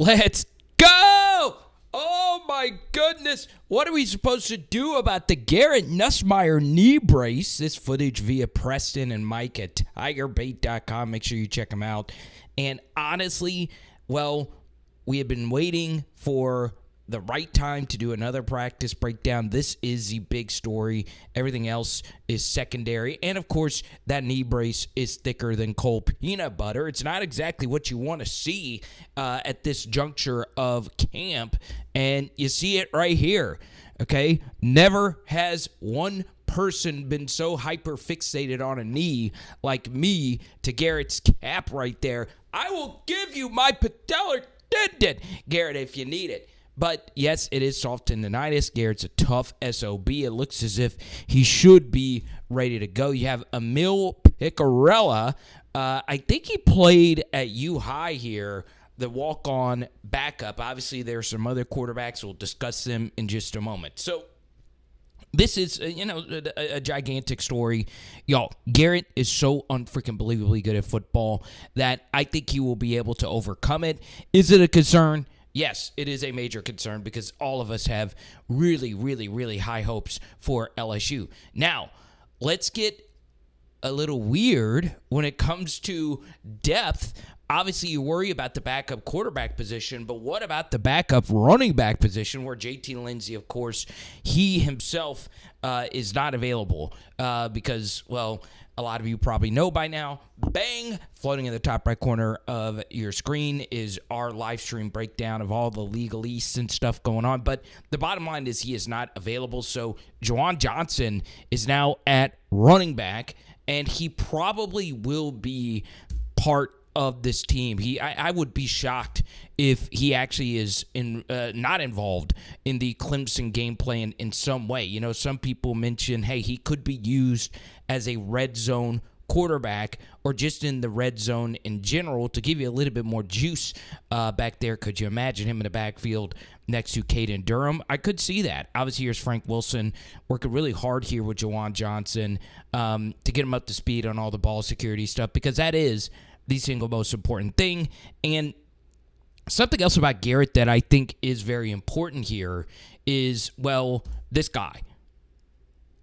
Let's go! Oh my goodness. What are we supposed to do about the Garrett Nussmeier knee brace? This footage via Preston and Mike at tigerbait.com. Make sure you check them out. And honestly, well, we have been waiting for the right time to do another practice breakdown. This is the big story. Everything else is secondary. And, of course, that knee brace is thicker than cold peanut butter. It's not exactly what you want to see at this juncture of camp. And you see it right here, okay? Never has one person been so hyper fixated on a knee like me to Garrett's cap right there. I will give you my patellar tendon, Garrett, if you need it. But, yes, it is soft tendonitis. Garrett's a tough SOB. It looks as if he should be ready to go. You have Emil Picarella. I think he played at U High here, the walk-on backup. Obviously, there are some other quarterbacks. We'll discuss them in just a moment. So, this is, a gigantic story. Y'all, Garrett is so unfreaking believably good at football that I think he will be able to overcome it. Is it a concern? Yes, it is a major concern because all of us have really, really, really high hopes for LSU. Now, let's get a little weird when it comes to depth. Obviously, you worry about the backup quarterback position, but what about the backup running back position where JT Lindsey, of course, he himself is not available because, well, a lot of you probably know by now. Bang! Floating in the top right corner of your screen is our live stream breakdown of all the legalese and stuff going on. But the bottom line is he is not available. So Juwan Johnson is now at running back, and he probably will be part of this team. I would be shocked if he actually is not involved in the Clemson game plan in some way. You know, some people mention, hey, he could be used as a red zone quarterback or just in the red zone in general to give you a little bit more juice back there. Could you imagine him in the backfield next to Caden Durham? I could see that. Obviously, here's Frank Wilson working really hard here with Juwan Johnson to get him up to speed on all the ball security stuff because that is the single most important thing. And something else about Garrett that I think is very important here is, well, this guy.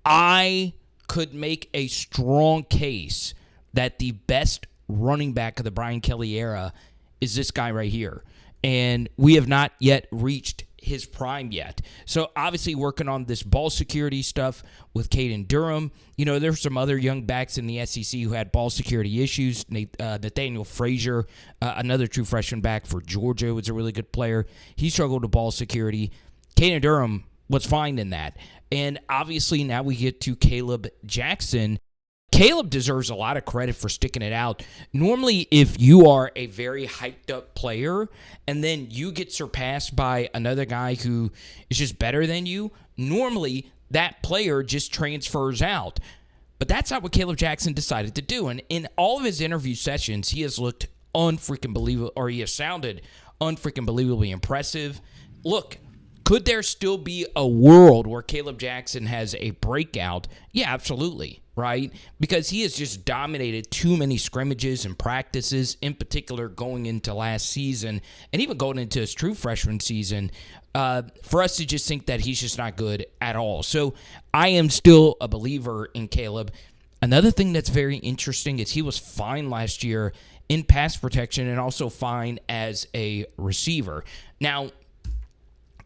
I could make a strong case that the best running back of the Brian Kelly era is this guy right here. And we have not yet reached his prime yet. So obviously working on this ball security stuff with Caden Durham. You know, there's some other young backs in the SEC who had ball security issues. Nathaniel Frazier, another true freshman back for Georgia, was a really good player. He struggled with ball security. Caden Durham was fine in that. And obviously now we get to Kaleb Jackson. Kaleb deserves a lot of credit for sticking it out. Normally, if you are a very hyped-up player and then you get surpassed by another guy who is just better than you, normally that player just transfers out. But that's not what Kaleb Jackson decided to do. And in all of his interview sessions, he has looked unfreaking believable, or he has sounded unfreaking believably impressive. Look, could there still be a world where Kaleb Jackson has a breakout? Yeah, absolutely, right? Because he has just dominated too many scrimmages and practices, in particular going into last season and even going into his true freshman season, for us to just think that he's just not good at all. So I am still a believer in Kaleb. Another thing that's very interesting is he was fine last year in pass protection and also fine as a receiver. Now,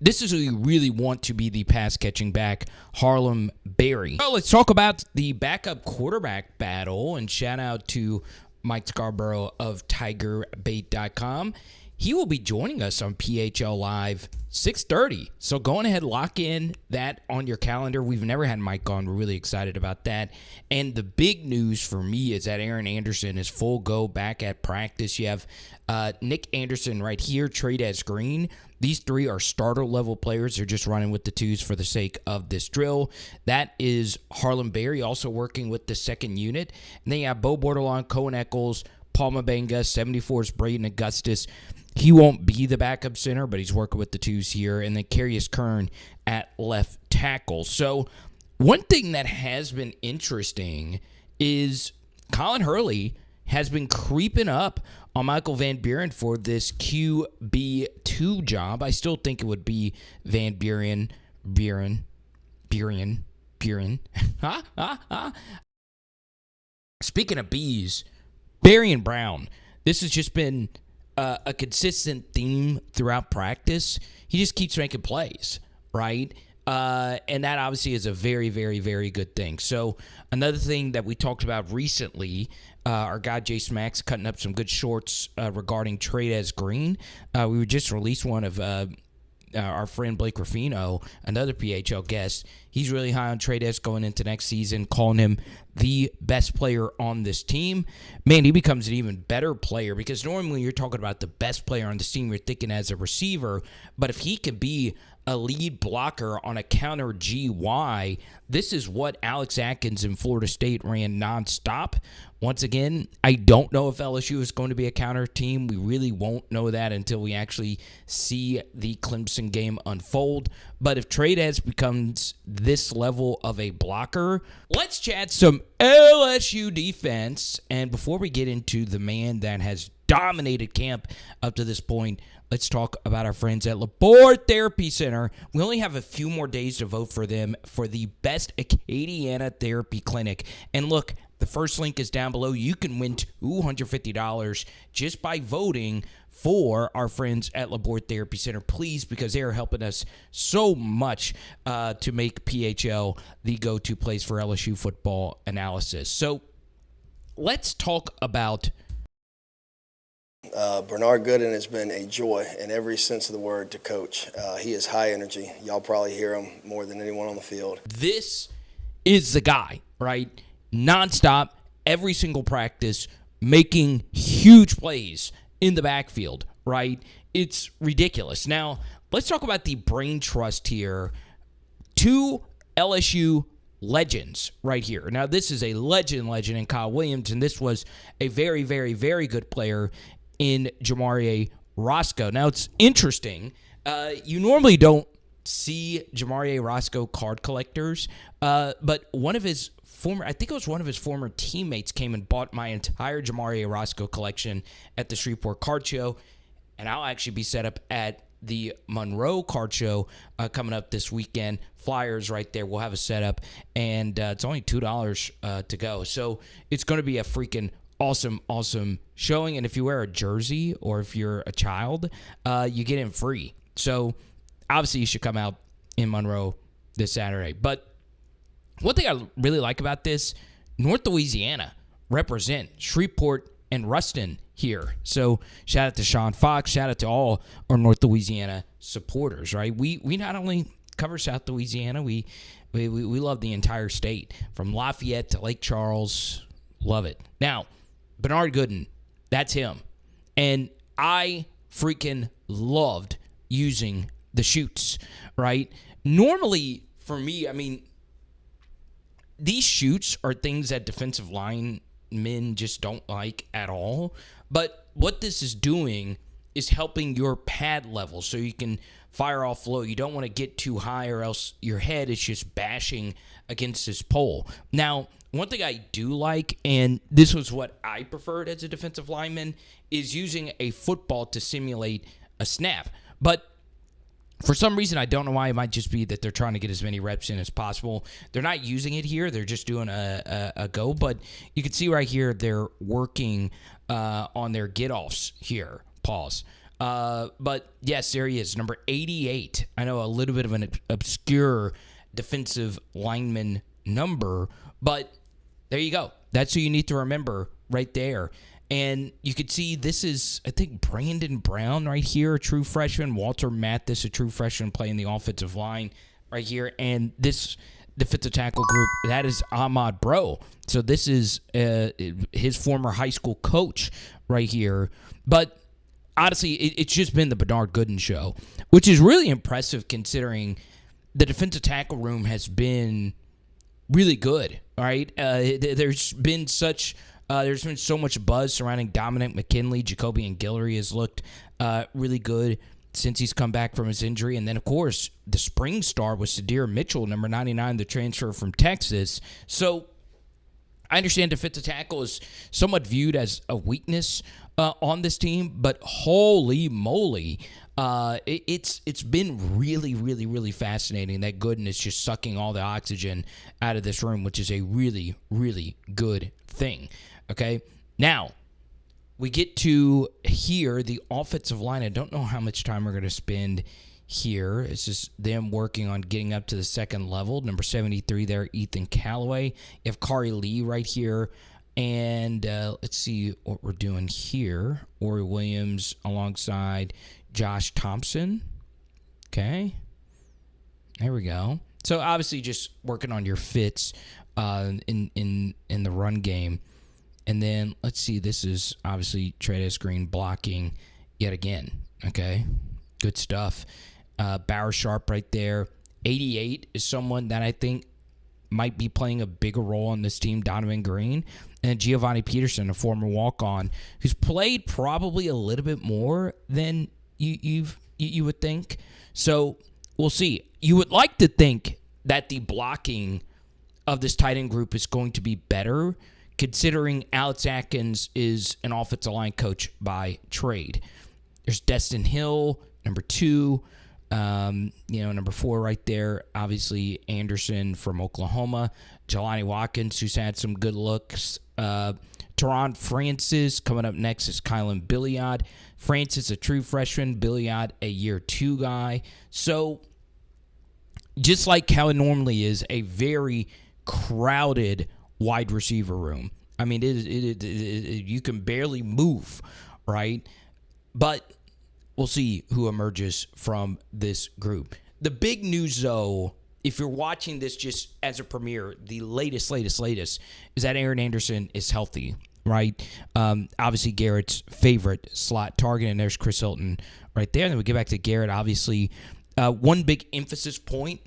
this is who you really want to be the pass-catching back, Harlem Berry. Well, let's talk about the backup quarterback battle, and shout-out to Mike Scarborough of TigerBait.com. He will be joining us on PHL Live 6:30. So go on ahead, lock in that on your calendar. We've never had Mike on. We're really excited about that. And the big news for me is that Aaron Anderson is full go back at practice. You have Nick Anderson right here, Trades Green. These three are starter-level players. They're just running with the twos for the sake of this drill. That is Harlem Berry, also working with the second unit. And then you have Bo Bordelon, Cohen Eccles, Paul Mabenga, 74's Braden Augustus. He won't be the backup center, but he's working with the twos here. And then Carius Kern at left tackle. So one thing that has been interesting is Colin Hurley has been creeping up on Michael Van Buren for this QB2 2 job. I still think it would be Van Buren. Speaking of bees, Barion Brown. This has just been a consistent theme throughout practice. He just keeps making plays, right? And that obviously is a very, very, very good thing. So another thing that we talked about recently, our guy Jason Max cutting up some good shorts regarding Trades Green. We just released one of our friend Blake Ruffino, another PHL guest. He's really high on Trades going into next season, calling him the best player on this team. Man, he becomes an even better player because normally when you're talking about the best player on this team, you're thinking as a receiver. But if he could be a lead blocker on a counter GY, this is what Alex Atkins in Florida State ran nonstop. Once again, I don't know if LSU is going to be a counter team. We really won't know that until we actually see the Clemson game unfold. But if Trades becomes this level of a blocker, let's chat some LSU defense. And before we get into the man that has dominated camp up to this point, let's talk about our friends at Labor Therapy Center. We only have a few more days to vote for them for the best Acadiana therapy clinic. And look, the first link is down below. You can win $250 just by voting for our friends at Labor Therapy Center, please, because they are helping us so much to make PHL the go-to place for LSU football analysis. So let's talk about Bernard Gooden has been a joy in every sense of the word to coach. He is high energy. Y'all probably hear him more than anyone on the field. This is the guy, right? Nonstop, every single practice, making huge plays in the backfield, right? It's ridiculous. Now, let's talk about the brain trust here. 2 LSU legends right here. Now, this is a legend in Kyle Williams, and this was a very, very, very good player in Jamarie Roscoe. Now, it's interesting. You normally don't see Jamarie Roscoe card collectors, but one of his former teammates came and bought my entire Jamarie Roscoe collection at the Shreveport Card Show, and I'll actually be set up at the Monroe Card Show coming up this weekend. Flyers right there. We'll have a setup, and it's only $2 to go. So it's going to be a freaking awesome showing. And if you wear a jersey or if you're a child, you get in free. So obviously you should come out in Monroe this Saturday. But one thing I really like about this, North Louisiana represent Shreveport and Ruston here. So shout out to Sean Fox. Shout out to all our North Louisiana supporters, right? We not only cover South Louisiana, we love the entire state. From Lafayette to Lake Charles. Love it. Now, Bernard Gooden, that's him. And I freaking loved using the shoots, right? Normally, for me, I mean, these shoots are things that defensive linemen just don't like at all. But what this is doing is helping your pad level so you can fire off low. You don't want to get too high or else your head is just bashing against this pole. Now, one thing I do like, and this was what I preferred as a defensive lineman, is using a football to simulate a snap. But for some reason, I don't know why. It might just be that they're trying to get as many reps in as possible. They're not using it here. They're just doing a go. But you can see right here they're working on their get-offs here. Pause. But, yes, there he is, number 88. I know a little bit of an obscure defensive lineman number, but there you go. That's who you need to remember right there. And you can see this is, I think, Brandon Brown right here, a true freshman. Walter Mathis, a true freshman playing the offensive line right here. And this defensive tackle group, that is Ahmad Bro. So this is his former high school coach right here. But honestly, it's just been the Bernard Gooden show, which is really impressive considering the defensive tackle room has been really good, all right? There's been so much buzz surrounding Dominic McKinley. Jacoby and Guillory has looked really good since he's come back from his injury. And then, of course, the spring star was Sadir Mitchell, number 99, the transfer from Texas. So I understand defensive tackle is somewhat viewed as a weakness on this team, but holy moly, It's been really, really, really fascinating that Gooden is just sucking all the oxygen out of this room, which is a really, really good thing. Okay, now we get to hear the offensive line. I don't know how much time we're going to spend here. It's just them working on getting up to the second level. Number 73 there, Ethan Callaway. You have Kari Lee right here. And let's see what we're doing here. Ori Williams alongside Josh Thompson. Okay. There we go. So obviously just working on your fits in the run game. And then let's see, this is obviously Trades Green blocking yet again. Okay. Good stuff. Bauer Sharp right there. 88 is someone that I think might be playing a bigger role on this team, Donovan Green. And Giovanni Peterson, a former walk-on, who's played probably a little bit more than you would think. So we'll see. You would like to think that the blocking of this tight end group is going to be better, considering Alex Atkins is an offensive line coach by trade. There's Destin Hill, number 2. Number 4 right there, obviously Anderson from Oklahoma. Jelani Watkins, who's had some good looks. Teron Francis coming up next is Kylan Billiard. Francis, a true freshman. Billiard, a year 2 guy. So, just like how it normally is, a very crowded wide receiver room. I mean, you can barely move, right? But we'll see who emerges from this group. The big news, though, if you're watching this just as a premiere, the latest is that Aaron Anderson is healthy, right? Obviously, Garrett's favorite slot target, and there's Chris Hilton right there. And then we get back to Garrett, obviously. One big emphasis point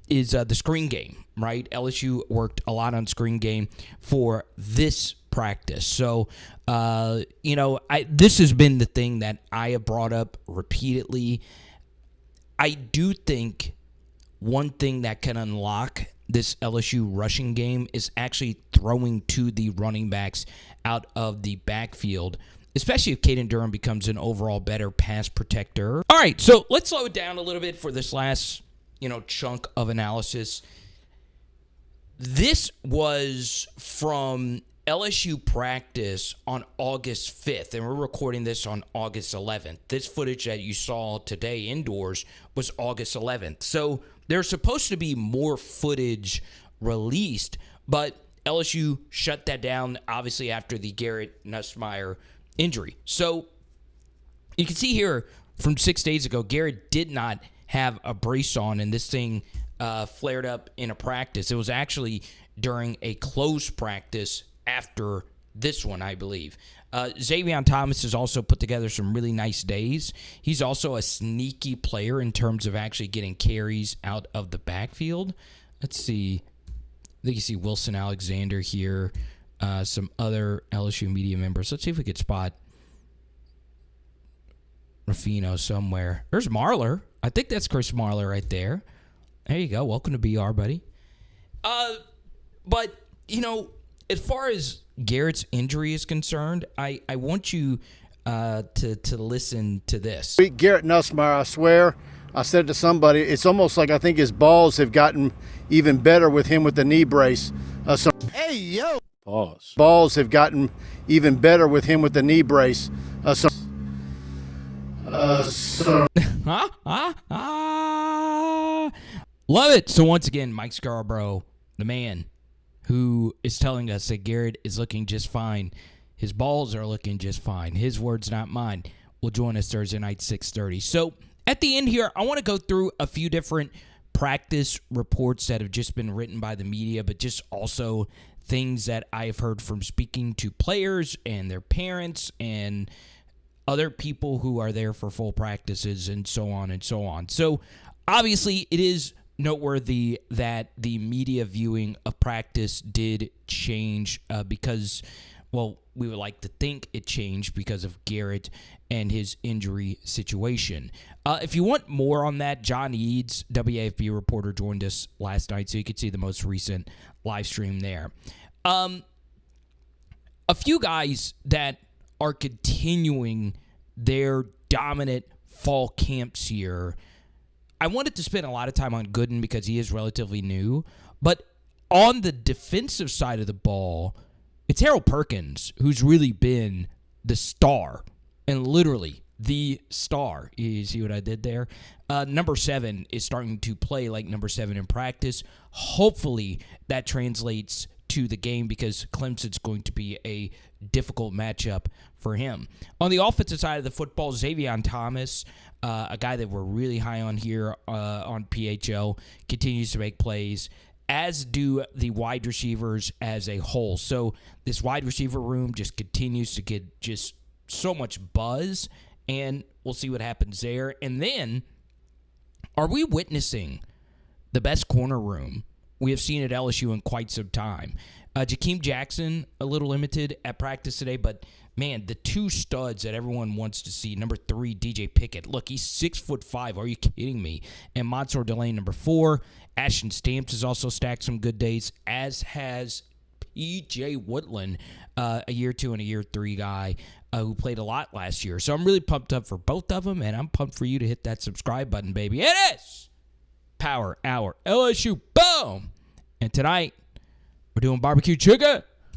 is the screen game, right? LSU worked a lot on screen game for this practice. So, this has been the thing that I have brought up repeatedly. I do think one thing that can unlock this LSU rushing game is actually throwing to the running backs out of the backfield, especially if Caden Durham becomes an overall better pass protector. All right, so let's slow it down a little bit for this last, chunk of analysis. This was from LSU practice on August 5th, and we're recording this on August 11th. This footage that you saw today indoors was August 11th. So there's supposed to be more footage released, but LSU shut that down, obviously, after the Garrett Nussmeier injury. So you can see here from 6 days ago, Garrett did not have a brace on, and this thing flared up in a practice. It was actually during a closed practice after this one, I believe. Xavion Thomas has also put together some really nice days. He's also a sneaky player in terms of actually getting carries out of the backfield. Let's see. I think you see Wilson Alexander here, some other LSU media members. Let's see if we could spot Ruffino somewhere. There's Marler. I think that's Chris Marler right there. There you go. Welcome to BR, buddy. But, as far as Garrett's injury is concerned, I want you to listen to this. Garrett Nussmeier, I swear, I said to somebody, it's almost like I think his balls have gotten even better with him with the knee brace. Hey, yo! Pause. Balls have gotten even better with him with the knee brace. Love it. So once again, Mike Scarborough, the man who is telling us that Garrett is looking just fine. His balls are looking just fine. His words, not mine. Will join us Thursday night, 6:30. So at the end here, I want to go through a few different practice reports that have just been written by the media, but just also things that I've heard from speaking to players and their parents and other people who are there for full practices and so on and so on. So obviously it is noteworthy that the media viewing of practice did change because, well, we would like to think it changed because of Garrett and his injury situation. If you want more on that, John Eads, WAFB reporter, joined us last night, so you could see the most recent live stream there. A few guys that are continuing their dominant fall camps here, I wanted to spend a lot of time on Gooden because he is relatively new. But on the defensive side of the ball, it's Harold Perkins who's really been the star, and literally the star. You see what I did there? Number 7 is starting to play like number 7 in practice. Hopefully that translates to the game because Clemson's going to be a difficult matchup for him. On the offensive side of the football, Xavier Thomas, a guy that we're really high on here on PHL, continues to make plays, as do the wide receivers as a whole. So this wide receiver room just continues to get just so much buzz, and we'll see what happens there. And then, are we witnessing the best corner room we have seen at LSU in quite some time? Jakeem Jackson, a little limited at practice today, but man, the 2 studs that everyone wants to see. Number 3, DJ Pickett. Look, he's 6'5". Are you kidding me? And Mansour Delane, number 4. Ashton Stamps has also stacked some good days, as has P.J. Woodland, a year 2 and a year 3 guy who played a lot last year. So I'm really pumped up for both of them, and I'm pumped for you to hit that subscribe button, baby. It is Power Hour LSU. Boom! And tonight, we're doing barbecue chicken.